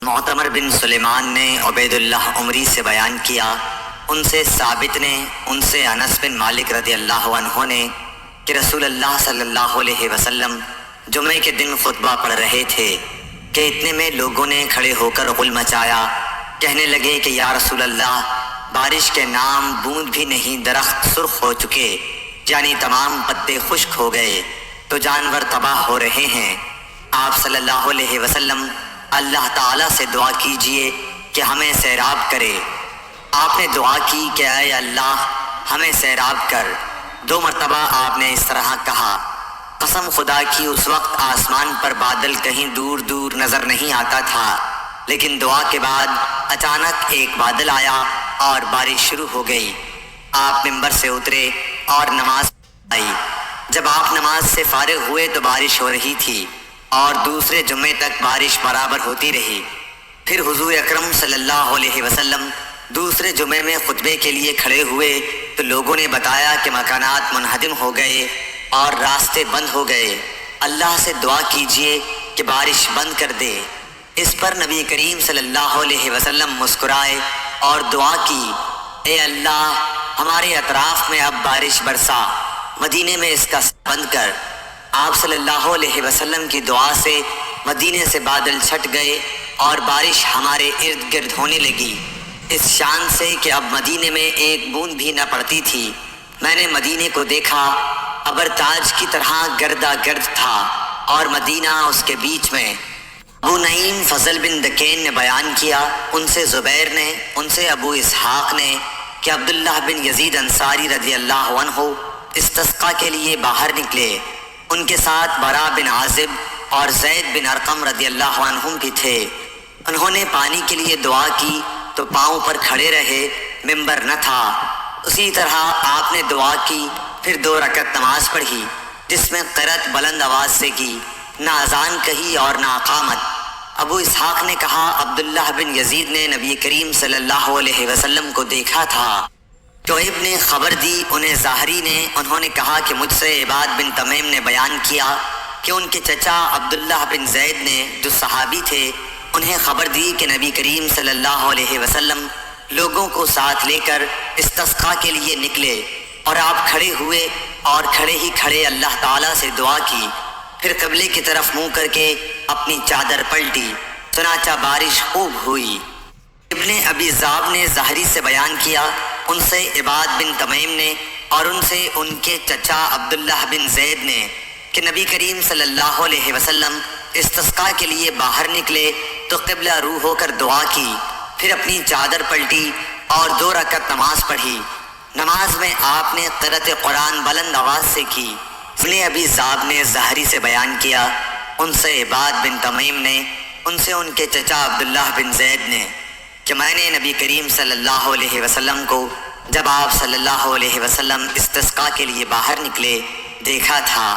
معتمر بن سلیمان نے عبید اللہ عمری سے بیان کیا، ان سے ثابت نے، ان سے انس بن مالک رضی اللہ عنہ نے کہ رسول اللہ صلی اللہ علیہ وسلم جمعے کے دن خطبہ پڑھ رہے تھے کہ اتنے میں لوگوں نے کھڑے ہو کر غل مچایا، کہنے لگے کہ یا رسول اللہ، بارش کے نام بوند بھی نہیں، درخت سرخ ہو چکے، یعنی تمام پتے خشک ہو گئے، تو جانور تباہ ہو رہے ہیں۔ آپ صلی اللہ علیہ وسلم اللہ تعالیٰ سے دعا کیجئے کہ ہمیں سیراب کرے۔ آپ نے دعا کی کہ اے اللہ ہمیں سیراب کر۔ 2 مرتبہ آپ نے اس طرح کہا۔ قسم خدا کی اس وقت آسمان پر بادل کہیں دور دور نظر نہیں آتا تھا، لیکن دعا کے بعد اچانک ایک بادل آیا اور بارش شروع ہو گئی۔ آپ ممبر سے اترے اور نماز آئی۔ جب آپ نماز سے فارغ ہوئے تو بارش ہو رہی تھی اور دوسرے جمعے تک بارش برابر ہوتی رہی۔ پھر حضور اکرم صلی اللہ علیہ وسلم دوسرے جمعے میں خطبے کے لیے کھڑے ہوئے تو لوگوں نے بتایا کہ مکانات منہدم ہو گئے اور راستے بند ہو گئے، اللہ سے دعا کیجئے کہ بارش بند کر دے۔ اس پر نبی کریم صلی اللہ علیہ وسلم مسکرائے اور دعا کی، اے اللہ ہمارے اطراف میں اب بارش برسا، مدینے میں اس کا بند کر۔ آپ صلی اللہ علیہ وسلم کی دعا سے مدینے سے بادل چھٹ گئے اور بارش ہمارے ارد گرد ہونے لگی، اس شان سے کہ اب مدینے میں ایک بوند بھی نہ پڑتی تھی۔ میں نے مدینے کو دیکھا، ابر تاج کی طرح گردا گرد تھا اور مدینہ اس کے بیچ میں۔ ابو نعیم فضل بن دکین نے بیان کیا، ان سے زبیر نے، ان سے ابو اسحاق نے کہ عبداللہ بن یزید انصاری رضی اللہ عنہ استسقاء کے لیے باہر نکلے، ان کے ساتھ برا بن عازب اور زید بن ارقم رضی اللہ عنہم بھی تھے۔ انہوں نے پانی کے لیے دعا کی تو پاؤں پر کھڑے رہے، ممبر نہ تھا۔ اسی طرح آپ نے دعا کی، پھر 2 رکعت نماز پڑھی جس میں قرأت بلند آواز سے کی، نہ اذان کہی اور نہ اقامت۔ ابو اسحاق نے کہا، عبداللہ بن یزید نے نبی کریم صلی اللہ علیہ وسلم کو دیکھا تھا۔ شعیب نے خبر دی انہیں ظاہری نے، انہوں نے کہا کہ مجھ سے عباد بن تمیم نے بیان کیا کہ ان کے چچا عبداللہ بن زید نے جو صحابی تھے انہیں خبر دی کہ نبی کریم صلی اللہ علیہ وسلم لوگوں کو ساتھ لے کر استسقاء کے لیے نکلے اور آپ کھڑے ہوئے اور کھڑے ہی کھڑے اللہ تعالیٰ سے دعا کی، پھر قبلے کی طرف منہ کر کے اپنی چادر پلٹی، چنانچہ بارش خوب ہوئی۔ ابن ابی ذئب نے ظاہری سے بیان کیا، ان سے عباد بن تمیم نے اور ان سے ان کے چچا عبداللہ بن زید نے کہ نبی کریم صلی اللہ علیہ وسلم استسقاء کے لیے باہر نکلے تو قبلہ رو ہو کر دعا کی، پھر اپنی چادر پلٹی اور 2 رکعت نماز پڑھی۔ نماز میں آپ نے قرأت قرآن بلند آواز سے کی۔ ابن ابی ذئب نے ظاہری سے بیان کیا، ان سے عباد بن تمیم نے، ان سے ان کے چچا عبداللہ بن زید نے کہ میں نے نبی کریم صلی اللہ علیہ وسلم کو جب آپ صلی اللہ علیہ وسلم استسقاء کے لیے باہر نکلے دیکھا تھا۔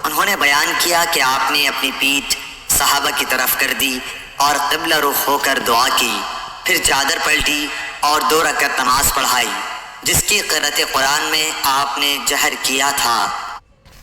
انہوں نے بیان کیا کہ آپ نے اپنی پیٹھ صحابہ کی طرف کر دی اور قبلہ رخ ہو کر دعا کی، پھر چادر پلٹی اور 2 رکعت نماز پڑھائی جس کی قرأت قرآن میں آپ نے جہر کیا تھا۔